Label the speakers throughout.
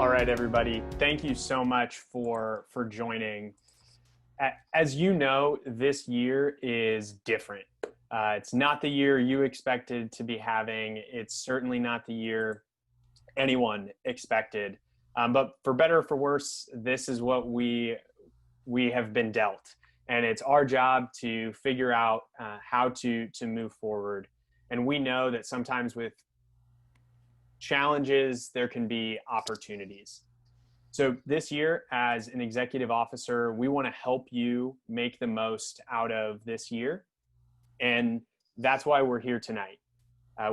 Speaker 1: All right, everybody. Thank you so much for joining. As you know, this year is different. It's not the year you expected to be having. It's certainly not the year anyone expected. But for better or for worse, this is what we have been dealt, and it's our job to figure out how to move forward. And we know that sometimes with challenges, there can be opportunities. So this year, as an executive officer, we want to help you make the most out of this year. And that's why we're here tonight.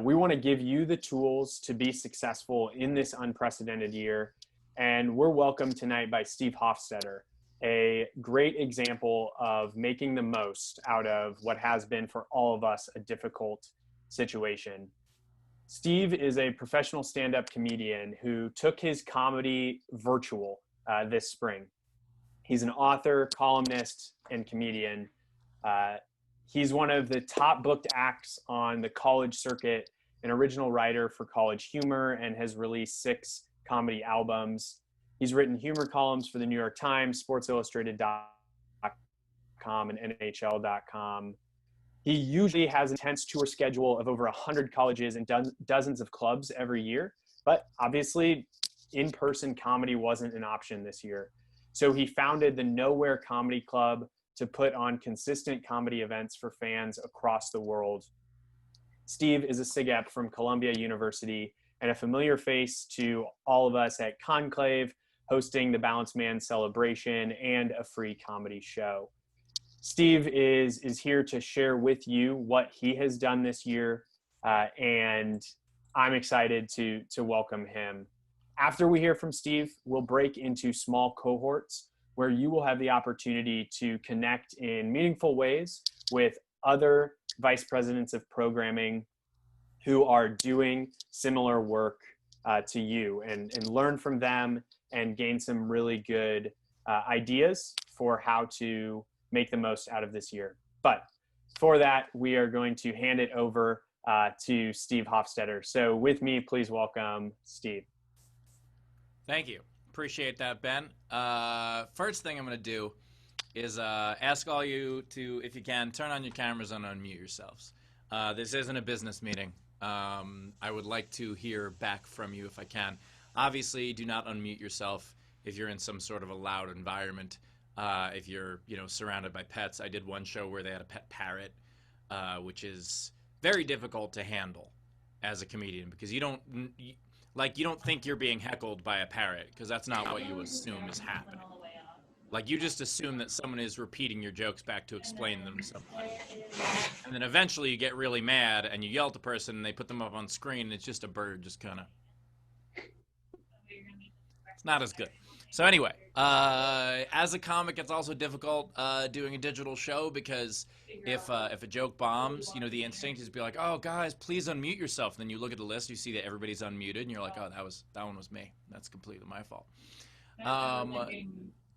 Speaker 1: We want to give you the tools to be successful in this unprecedented year. And we're welcomed tonight by Steve Hofstetter, a great example of making the most out of what has been for all of us a difficult situation. Steve is a professional stand-up comedian who took his comedy virtual this spring. He's an author, columnist, and comedian. He's one of the top booked acts on the college circuit, an original writer for College Humor, and has released 6 comedy albums. He's written humor columns for the New York Times, SportsIllustrated.com, and NHL.com. He usually has an intense tour schedule of over 100 colleges and dozens of clubs every year. But obviously, in-person comedy wasn't an option this year. So he founded the Nowhere Comedy Club to put on consistent comedy events for fans across the world. Steve is a SigEp from Columbia University and a familiar face to all of us at Conclave, hosting the Balanced Man celebration and a free comedy show. Steve is here to share with you what he has done this year, and I'm excited to welcome him. After we hear from Steve, we'll break into small cohorts where you will have the opportunity to connect in meaningful ways with other vice presidents of programming who are doing similar work to you, and learn from them and gain some really good ideas for how to make the most out of this year. But for that, we are going to hand it over to Steve Hofstetter. So with me, please welcome Steve.
Speaker 2: Thank you. Appreciate that, Ben. First thing I'm going to do is ask all you to, if you can, turn on your cameras and unmute yourselves. This isn't a business meeting. I would like to hear back from you if I can. Obviously, do not unmute yourself if you're in some sort of a loud environment. If you're, surrounded by pets. I did one show where they had a pet parrot, which is very difficult to handle as a comedian because you don't think you're being heckled by a parrot because that's not what you assume is happening. Like, you just assume that someone is repeating your jokes back to explain them to somebody. And then eventually you get really mad and you yell at the person and they put them up on screen and it's just a bird just kind of... It's not as good. So anyway, as a comic, it's also difficult doing a digital show because if a joke bombs, the instinct is to be like, oh, guys, please unmute yourself. And then you look at the list, you see that everybody's unmuted, and you're like, oh, that one was me. That's completely my fault.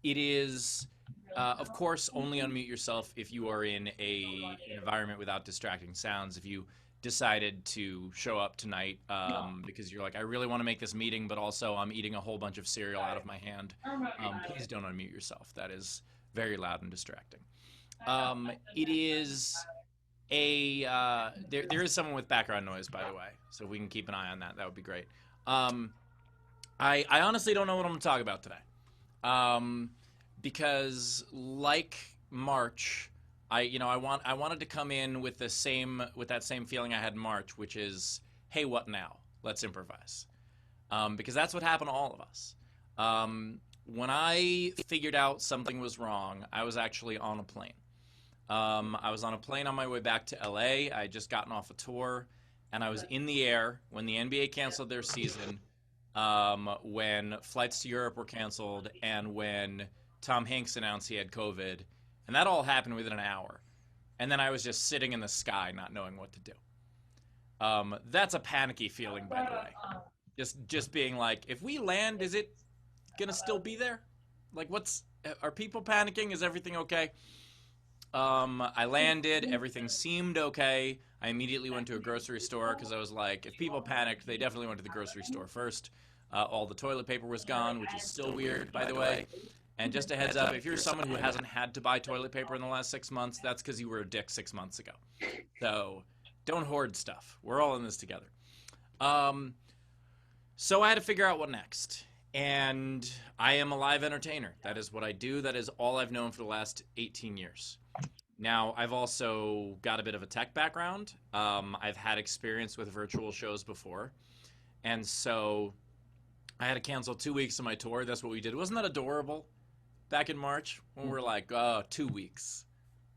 Speaker 2: It is, of course, only unmute yourself if you are in an environment without distracting sounds. If you decided to show up tonight because you're like, I really want to make this meeting, but also I'm eating a whole bunch of cereal out of my hand. Please don't unmute yourself. That is very loud and distracting. It is there is someone with background noise, by the way, so if we can keep an eye on that, that would be great. I honestly don't know what I'm going to talk about today because like March, I wanted to come in with that same feeling I had in March, which is, hey, what now? Let's improvise. Because that's what happened to all of us. When I figured out something was wrong, I was actually on a plane. I was on a plane on my way back to LA. I had just gotten off a tour, and I was in the air when the NBA canceled their season, when flights to Europe were canceled, and when Tom Hanks announced he had COVID. And that all happened within an hour. And then I was just sitting in the sky not knowing what to do. That's a panicky feeling, by the way. Just being like, if we land, is it going to still be there? Like, are people panicking? Is everything okay? I landed. Everything seemed okay. I immediately went to a grocery store because I was like, if people panicked, they definitely went to the grocery store first. All the toilet paper was gone, which is still weird, by the way. And just a heads up, if you're someone who hasn't had to buy toilet paper in the last 6 months, that's because you were a dick 6 months ago. So don't hoard stuff. We're all in this together. So I had to figure out what next. And I am a live entertainer. That is what I do. That is all I've known for the last 18 years. Now, I've also got a bit of a tech background. I've had experience with virtual shows before. And so I had to cancel 2 weeks of my tour. That's what we did. Wasn't that adorable? Back in March when we were like, oh, 2 weeks.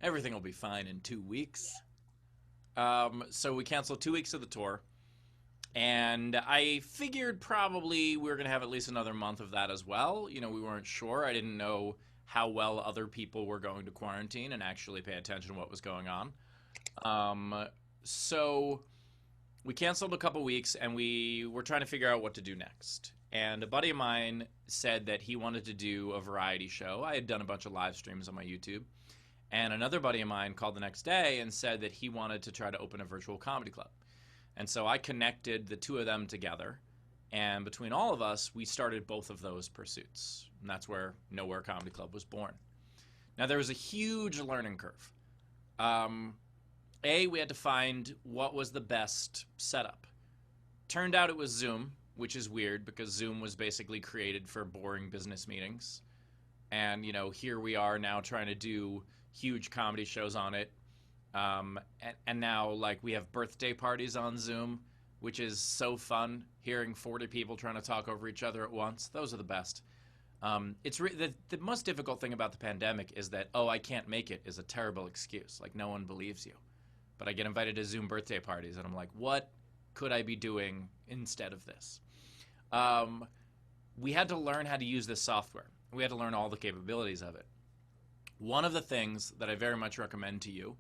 Speaker 2: Everything will be fine in 2 weeks. So we canceled 2 weeks of the tour. And I figured probably we were going to have at least another month of that as well. You know, we weren't sure. I didn't know how well other people were going to quarantine and actually pay attention to what was going on. So we canceled a couple weeks, and we were trying to figure out what to do next. And a buddy of mine said that he wanted to do a variety show. I had done a bunch of live streams on my YouTube. And another buddy of mine called the next day and said that he wanted to try to open a virtual comedy club. And so I connected the two of them together, and between all of us, we started both of those pursuits. And that's where Nowhere Comedy Club was born. Now, there was a huge learning curve. We had to find what was the best setup. Turned out it was Zoom, which is weird because Zoom was basically created for boring business meetings. And, you know, here we are now trying to do huge comedy shows on it. And now, like, we have birthday parties on Zoom, which is so fun, hearing 40 people trying to talk over each other at once. Those are the best. The most difficult thing about the pandemic is that, oh, I can't make it is a terrible excuse. Like, no one believes you. But I get invited to Zoom birthday parties, and I'm like, what could I be doing instead of this? We had to learn how to use this software. We had to learn all the capabilities of it. One of the things that I very much recommend to you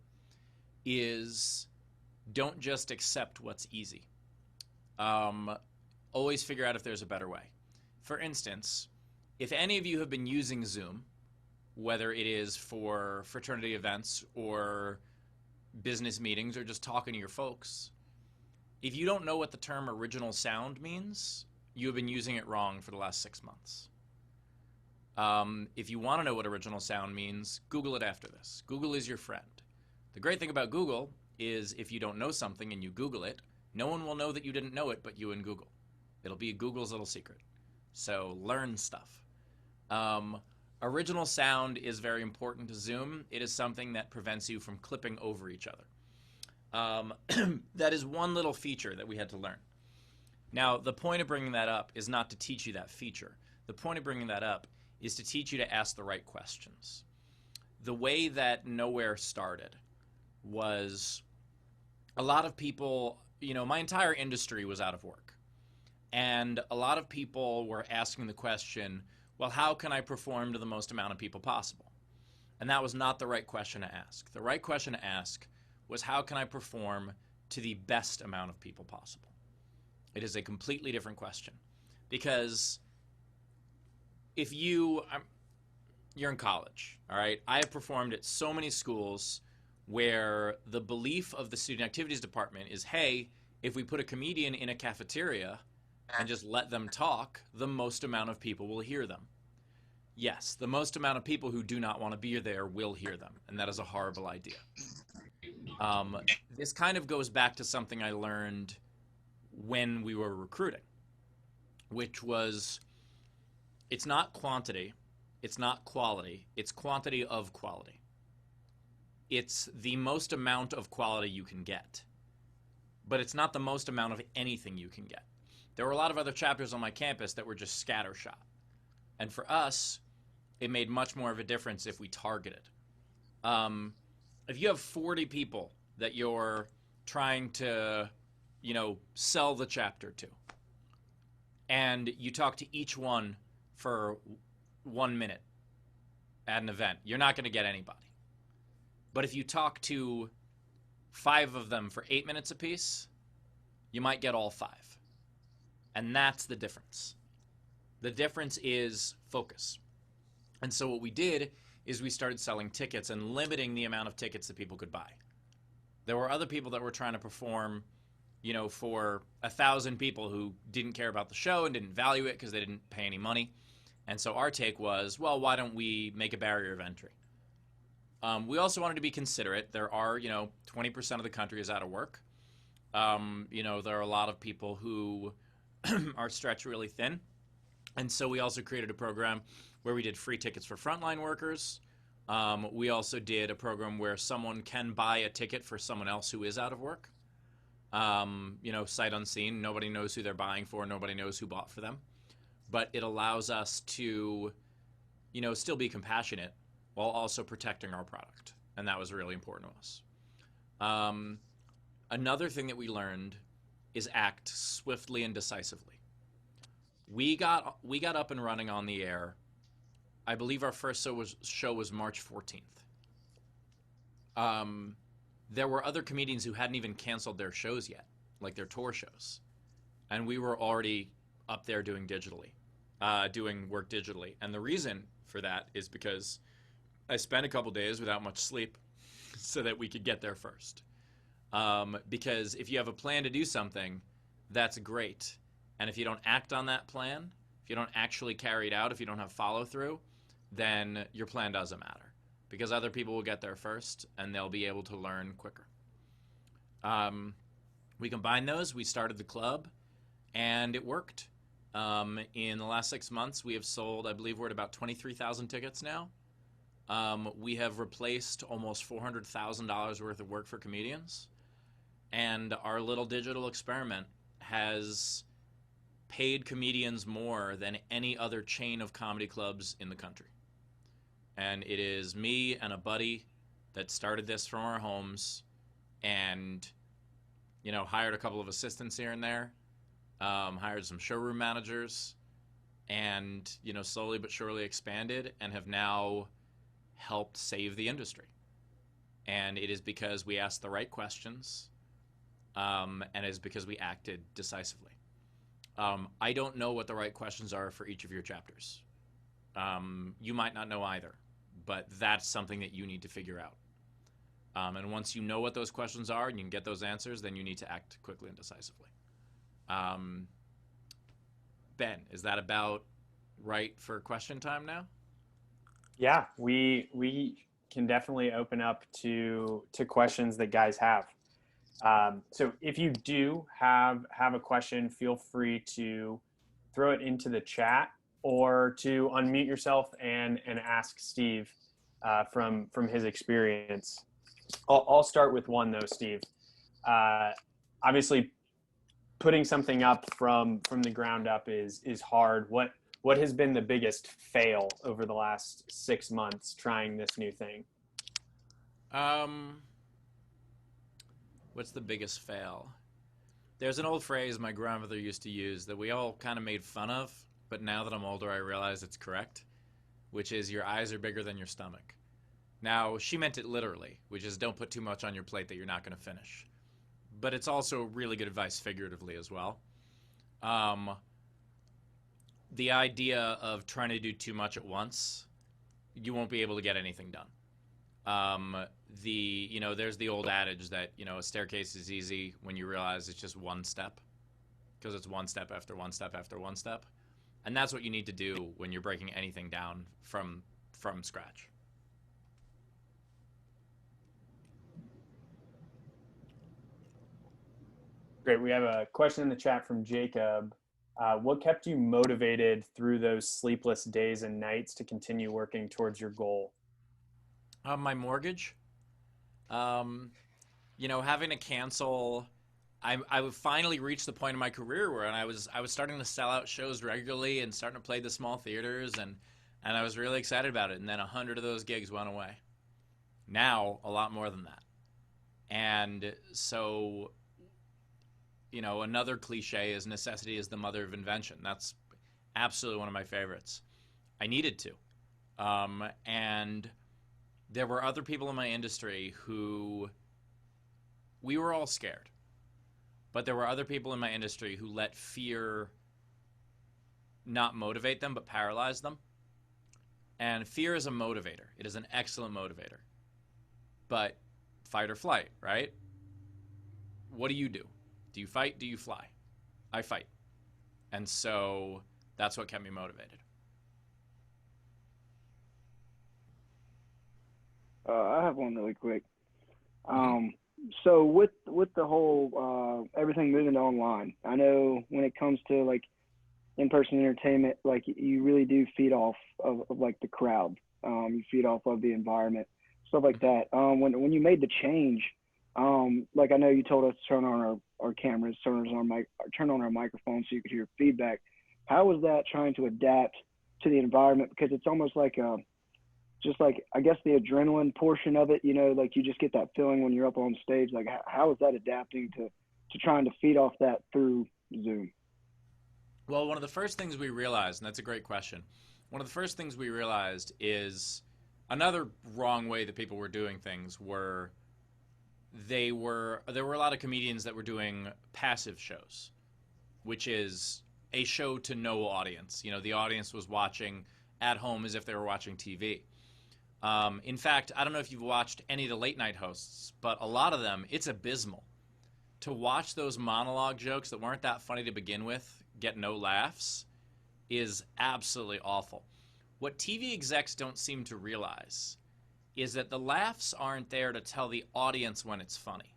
Speaker 2: is don't just accept what's easy. Always figure out if there's a better way. For instance, if any of you have been using Zoom, whether it is for fraternity events or business meetings or just talking to your folks, if you don't know what the term original sound means, you have been using it wrong for the last 6 months. If you want to know what original sound means, Google it after this. Google is your friend. The great thing about Google is if you don't know something and you Google it, no one will know that you didn't know it but you and Google. It'll be Google's little secret. So learn stuff. Original sound is very important to Zoom. It is something that prevents you from clipping over each other. That is one little feature that we had to learn. Now, the point of bringing that up is not to teach you that feature. The point of bringing that up is to teach you to ask the right questions. The way that Nowhere started was a lot of people, you know, my entire industry was out of work. And a lot of people were asking the question, well, how can I perform to the most amount of people possible? And that was not the right question to ask. The right question to ask was, how can I perform to the best amount of people possible? It is a completely different question. Because if you're in college, all right? I have performed at so many schools where the belief of the student activities department is, hey, if we put a comedian in a cafeteria and just let them talk, the most amount of people will hear them. Yes, the most amount of people who do not want to be there will hear them, and that is a horrible idea. This kind of goes back to something I learned when we were recruiting, which was, it's not quantity, it's not quality, it's quantity of quality. It's the most amount of quality you can get, but it's not the most amount of anything you can get. There were a lot of other chapters on my campus that were just scattershot. And for us, it made much more of a difference if we targeted. If you have 40 people that you're trying to, you know, sell the chapter to, and you talk to each one for 1 minute at an event, you're not going to get anybody. But if you talk to 5 of them for 8 minutes apiece, you might get all 5. And that's the difference. The difference is focus. And so what we did is we started selling tickets and limiting the amount of tickets that people could buy. There were other people that were trying to perform, for 1,000 people who didn't care about the show and didn't value it because they didn't pay any money. And so our take was, well, why don't we make a barrier of entry? We also wanted to be considerate. There are, 20% of the country is out of work. There are a lot of people who are stretched really thin. And so we also created a program where we did free tickets for frontline workers. We also did a program where someone can buy a ticket for someone else who is out of work. Sight unseen. Nobody knows who they're buying for. Nobody knows who bought for them. But it allows us to, still be compassionate while also protecting our product. And that was really important to us. Another thing that we learned is act swiftly and decisively. We got up and running on the air. I believe our first show was March 14th. There were other comedians who hadn't even canceled their shows yet, like their tour shows. And we were already up there doing work digitally. And the reason for that is because I spent a couple days without much sleep so that we could get there first. Because if you have a plan to do something, that's great. And if you don't act on that plan, if you don't actually carry it out, if you don't have follow through, then your plan doesn't matter. Because other people will get there first and they'll be able to learn quicker. We combined those, we started the club, and it worked. In the last 6 months, we have sold, I believe we're at about 23,000 tickets now. We have replaced almost $400,000 worth of work for comedians. And our little digital experiment has paid comedians more than any other chain of comedy clubs in the country. And it is me and a buddy that started this from our homes and, hired a couple of assistants here and there, hired some showroom managers, and, slowly but surely expanded and have now helped save the industry. And it is because we asked the right questions, and it is because we acted decisively. I don't know what the right questions are for each of your chapters. You might not know either, but that's something that you need to figure out. And once you know what those questions are and you can get those answers, then you need to act quickly and decisively. Ben, is that about right for question time now?
Speaker 1: Yeah, we can definitely open up to questions that guys have. So if you do have a question, feel free to throw it into the chat or to unmute yourself and ask Steve from his experience. I'll start with one though, Steve. Obviously, putting something up from the ground up is hard. What has been the biggest fail over the last 6 months trying this new thing?
Speaker 2: What's the biggest fail? There's an old phrase my grandmother used to use that we all kind of made fun of, but now that I'm older, I realize it's correct, which is your eyes are bigger than your stomach. Now, she meant it literally, which is don't put too much on your plate that you're not going to finish. But it's also really good advice figuratively as well. The idea of trying to do too much at once, you won't be able to get anything done. There's the old adage that, a staircase is easy when you realize it's just one step, because it's one step after one step after one step. And that's what you need to do when you're breaking anything down from scratch.
Speaker 1: Great. We have a question in the chat from Jacob. What kept you motivated through those sleepless days and nights to continue working towards your goal?
Speaker 2: My mortgage. Having to cancel. I finally reached the point in my career where I was starting to sell out shows regularly and starting to play the small theaters, and I was really excited about it. And then 100 of those gigs went away. Now, a lot more than that. And so, another cliche is necessity is the mother of invention. That's absolutely one of my favorites. I needed to. And there were other people in my industry who, we were all scared. But there were other people in my industry who let fear not motivate them, but paralyze them. And fear is a motivator. It is an excellent motivator. But fight or flight, right? What do? Do you fight? Do you fly? I fight. And so that's what kept me motivated.
Speaker 3: I have one really quick. So with the whole everything moving to online, I know when it comes to like in-person entertainment, like you really do feed off of like the crowd. You feed off of the environment, stuff like that. When you made the change, like I know you told us to turn on our cameras, turn on our microphones so you could hear feedback. How was that trying to adapt to the environment? Because it's almost like just like, I guess, the adrenaline portion of it, you know, like you just get that feeling when you're up on stage. Like, how is that adapting to trying to feed off that through Zoom?
Speaker 2: Well, one of the first things we realized, and that's a great question, one of the first things we realized is another wrong way that people were doing things were there were a lot of comedians that were doing passive shows, which is a show to no audience. You know, the audience was watching at home as if they were watching TV. In fact, I don't know if you've watched any of the late night hosts, but a lot of them, it's abysmal. To watch those monologue jokes that weren't that funny to begin with get no laughs is absolutely awful. What TV execs don't seem to realize is that the laughs aren't there to tell the audience when it's funny.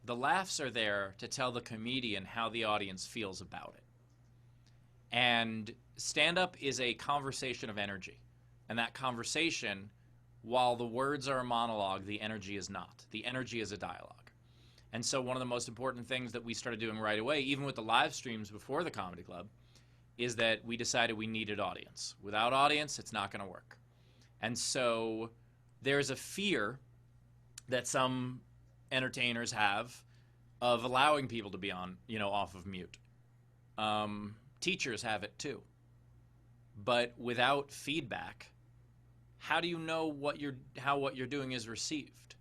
Speaker 2: The laughs are there to tell the comedian how the audience feels about it. And stand-up is a conversation of energy. And that conversation, while the words are a monologue, the energy is not. The energy is a dialogue. And so one of the most important things that we started doing right away, even with the live streams before the Comedy Club, is that we decided we needed audience. Without audience, it's not going to work. And so there's a fear that some entertainers have of allowing people to be on, you know, off of mute. Teachers have it too. But without feedback, how do you know how what you're doing is received?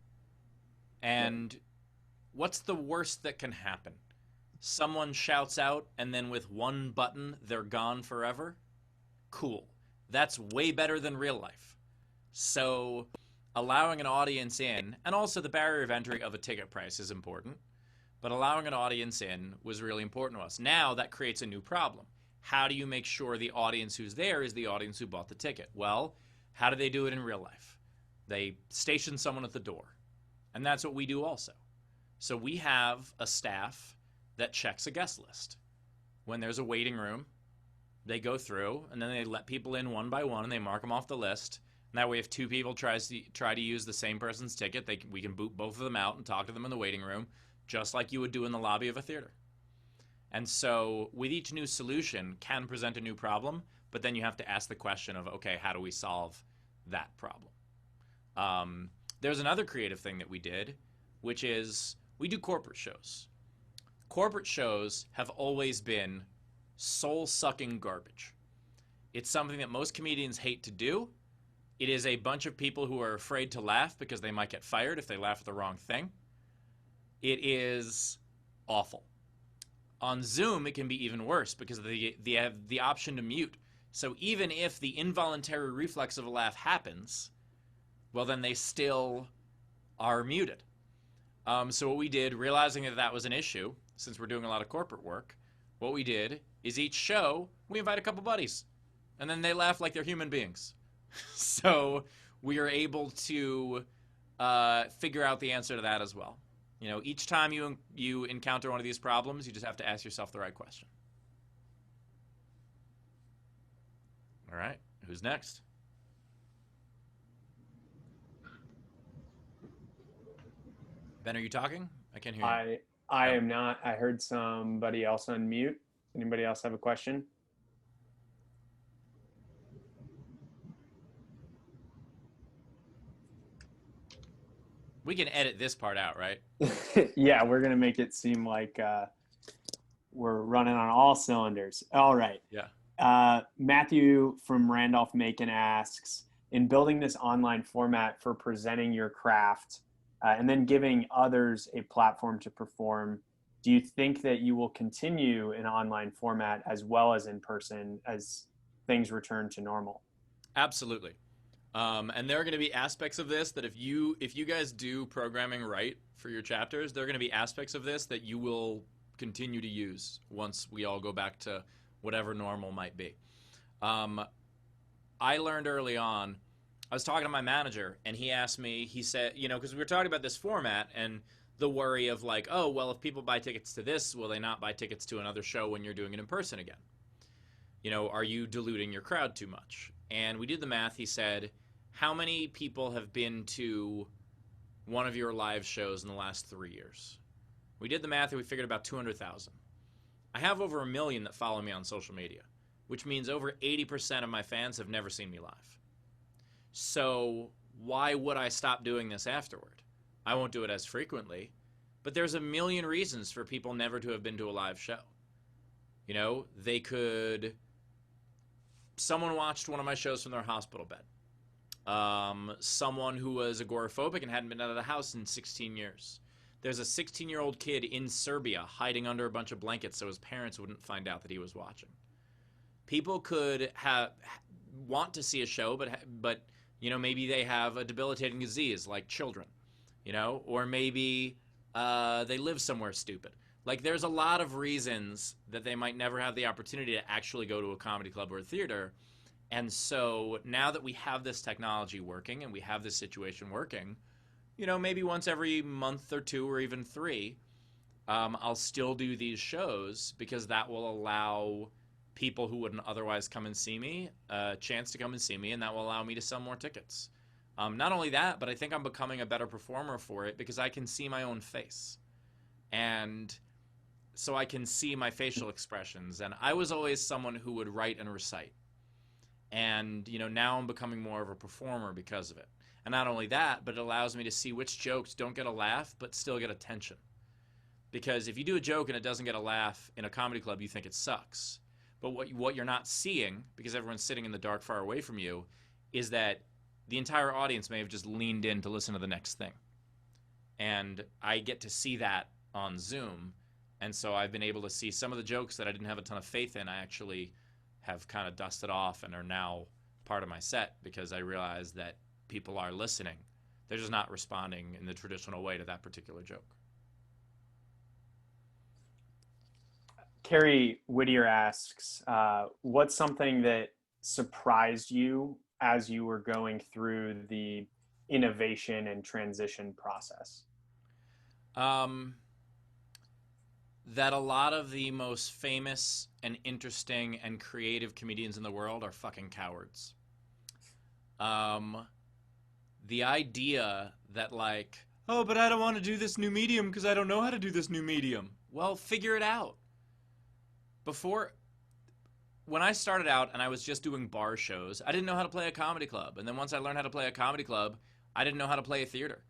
Speaker 2: And what's the worst that can happen? Someone shouts out and then with one button, they're gone forever? Cool. That's way better than real life. So allowing an audience in, and also the barrier of entry of a ticket price is important, but allowing an audience in was really important to us. Now that creates a new problem. How do you make sure the audience who's there is the audience who bought the ticket? Well, how do they do it in real life? They station someone at the door. And that's what we do also. So we have a staff that checks a guest list. When there's a waiting room, they go through, and then they let people in one by one, and they mark them off the list. And that way, if two people try to use the same person's ticket, we can boot both of them out and talk to them in the waiting room, just like you would do in the lobby of a theater. And so with each new solution can present a new problem, but then you have to ask the question of, okay, how do we solve that problem? There's another creative thing that we did, which is we do corporate shows. Corporate shows have always been soul-sucking garbage. It's something that most comedians hate to do. It is a bunch of people who are afraid to laugh because they might get fired if they laugh at the wrong thing. It is awful. On Zoom, it can be even worse because they have the option to mute. So even if the involuntary reflex of a laugh happens, well, then they still are muted. So what we did, realizing that that was an issue, since we're doing a lot of corporate work, what we did is each show, we invite a couple buddies. And then they laugh like they're human beings. So we are able to figure out the answer to that as well. You know, each time you encounter one of these problems, you just have to ask yourself the right question. All right, who's next? Ben, are you talking? I can't hear you.
Speaker 1: I am not. I heard somebody else unmute. Anybody else have a question?
Speaker 2: We can edit this part out, right?
Speaker 1: Yeah, we're going to make it seem like we're running on all cylinders. All right.
Speaker 2: Yeah.
Speaker 1: Matthew from Randolph-Macon asks, in building this online format for presenting your craft and then giving others a platform to perform, do you think that you will continue an online format as well as in person as things return to normal?
Speaker 2: Absolutely. And there are going to be aspects of this that if you guys do programming right for your chapters, there are going to be aspects of this that you will continue to use once we all go back to whatever normal might be. I learned early on, I was talking to my manager, and he asked me, he said, because we were talking about this format and the worry of like, oh, well, if people buy tickets to this, will they not buy tickets to another show when you're doing it in person again? Are you diluting your crowd too much? And we did the math. He said, how many people have been to one of your live shows in the last 3 years? We did the math, and we figured about 200,000. I have over 1 million that follow me on social media, which means over 80% of my fans have never seen me live. So why would I stop doing this afterward? I won't do it as frequently, but there's a million reasons for people never to have been to a live show. Someone watched one of my shows from their hospital bed. Someone who was agoraphobic and hadn't been out of the house in 16 years. There's a 16-year-old kid in Serbia hiding under a bunch of blankets so his parents wouldn't find out that he was watching. People could want to see a show, but maybe they have a debilitating disease like children, or maybe they live somewhere stupid. Like, there's a lot of reasons that they might never have the opportunity to actually go to a comedy club or a theater. And so now that we have this technology working and we have this situation working, maybe once every month or 2 or even 3, I'll still do these shows because that will allow people who wouldn't otherwise come and see me a chance to come and see me, and that will allow me to sell more tickets. Not only that, but I think I'm becoming a better performer for it because I can see my own face. And so I can see my facial expressions. And I was always someone who would write and recite. And, now I'm becoming more of a performer because of it. And not only that, but it allows me to see which jokes don't get a laugh but still get attention. Because if you do a joke and it doesn't get a laugh in a comedy club, you think it sucks. But what you're not seeing, because everyone's sitting in the dark far away from you, is that the entire audience may have just leaned in to listen to the next thing. And I get to see that on Zoom. And so I've been able to see some of the jokes that I didn't have a ton of faith in. I actually have kind of dusted off and are now part of my set because I realize that people are listening. They're just not responding in the traditional way to that particular joke.
Speaker 1: Carrie Whittier asks, what's something that surprised you as you were going through the innovation and transition process?
Speaker 2: That a lot of the most famous and interesting and creative comedians in the world are fucking cowards. The idea that like, oh, but I don't want to do this new medium because I don't know how to do this new medium. Well, figure it out. When I started out and I was just doing bar shows, I didn't know how to play a comedy club. And then once I learned how to play a comedy club, I didn't know how to play a theater.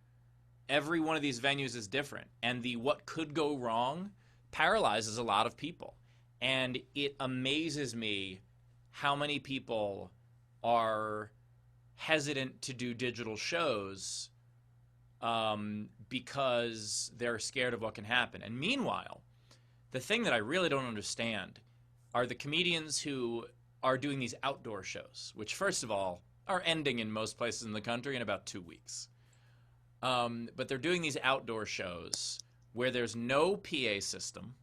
Speaker 2: Every one of these venues is different. And the what could go wrong paralyzes a lot of people. And it amazes me how many people are hesitant to do digital shows because they're scared of what can happen. And meanwhile, the thing that I really don't understand are the comedians who are doing these outdoor shows, which first of all are ending in most places in the country in about 2 weeks. But they're doing these outdoor shows where there's no PA system.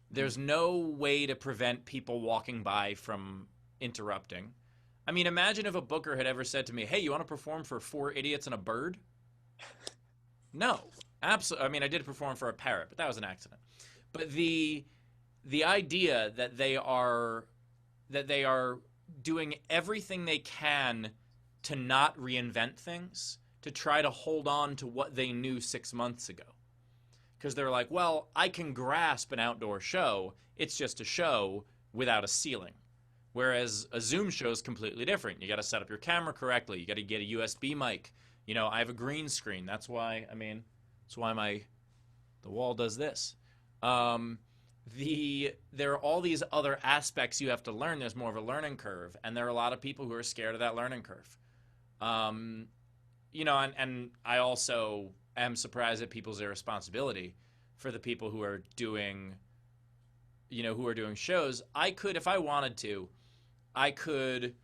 Speaker 2: There's no way to prevent people walking by from interrupting. I mean, imagine if a booker had ever said to me, hey, you want to perform for 4 idiots and a bird? No, absolutely. I mean, I did perform for a parrot, but that was an accident. But the idea that they are doing everything they can to not reinvent things, to try to hold on to what they knew 6 months ago. Because they're like, well, I can grasp an outdoor show. It's just a show without a ceiling. Whereas a Zoom show is completely different. You got to set up your camera correctly. You got to get a USB mic. I have a green screen. That's why the wall does this. There are all these other aspects you have to learn. There's more of a learning curve, and there are a lot of people who are scared of that learning curve. And I also am surprised at people's irresponsibility for the people who are doing, shows. If I wanted to, I could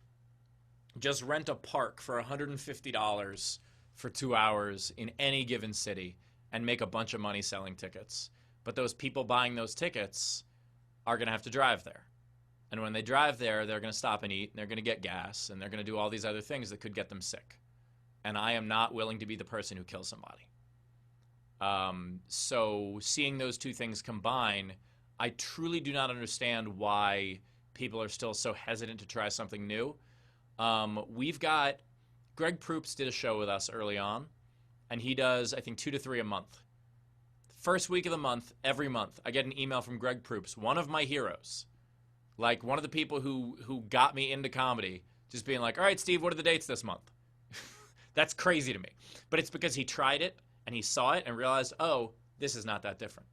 Speaker 2: just rent a park for $150 for 2 hours in any given city and make a bunch of money selling tickets. But those people buying those tickets are going to have to drive there. And when they drive there, they're going to stop and eat, and they're going to get gas, and they're going to do all these other things that could get them sick. And I am not willing to be the person who kills somebody. So seeing those two things combine, I truly do not understand why people are still so hesitant to try something new. We've got Greg Proops did a show with us early on, and he does, I think, 2 to 3 a month. First week of the month, every month, I get an email from Greg Proops, one of my heroes, like one of the people who got me into comedy, just being like, all right, Steve, what are the dates this month? That's crazy to me. But it's because he tried it, and he saw it, and realized, oh, this is not that different.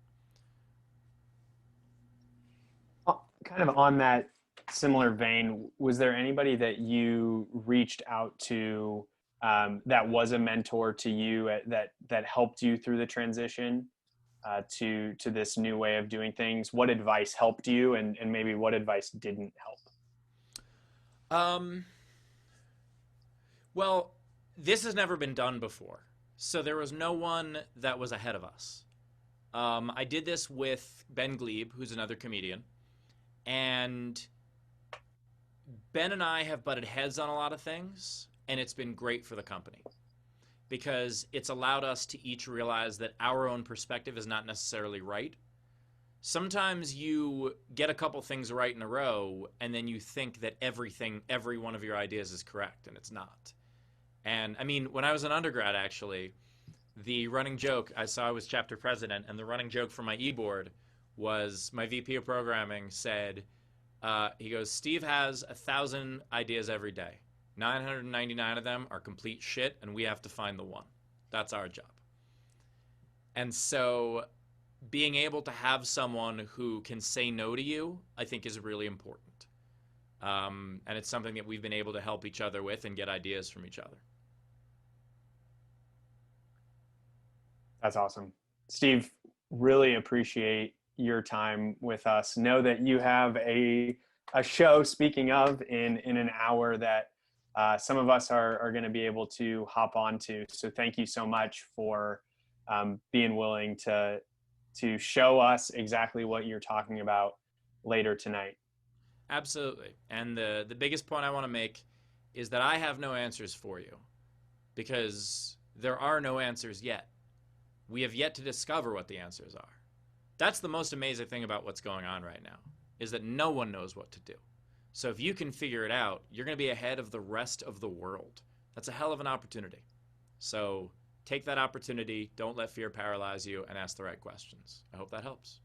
Speaker 1: Kind of on that similar vein, was there anybody that you reached out to that was a mentor to you that helped you through the transition to this new way of doing things? What advice helped you, and maybe what advice didn't help?
Speaker 2: Well, this has never been done before, so there was no one that was ahead of us. I did this with Ben Glebe, who's another comedian, and Ben and I have butted heads on a lot of things, and it's been great for the company because it's allowed us to each realize that our own perspective is not necessarily right. Sometimes you get a couple things right in a row, and then you think that every one of your ideas is correct, and it's not. And I mean, when I was an undergrad, actually, the running joke, I was chapter president, and the running joke for my e-board was my VP of programming said, he goes, Steve has 1,000 ideas every day. 999 of them are complete shit, and we have to find the one. That's our job. And so being able to have someone who can say no to you, I think is really important. And it's something that we've been able to help each other with and get ideas from each other.
Speaker 1: That's awesome. Steve, really appreciate your time with us. Know that you have a show, speaking of, in an hour that some of us are going to be able to hop onto. So thank you so much for being willing to show us exactly what you're talking about later tonight.
Speaker 2: Absolutely. And the biggest point I want to make is that I have no answers for you because there are no answers yet. We have yet to discover what the answers are. That's the most amazing thing about what's going on right now, is that no one knows what to do. So if you can figure it out, you're going to be ahead of the rest of the world. That's a hell of an opportunity. So take that opportunity, don't let fear paralyze you, and ask the right questions. I hope that helps.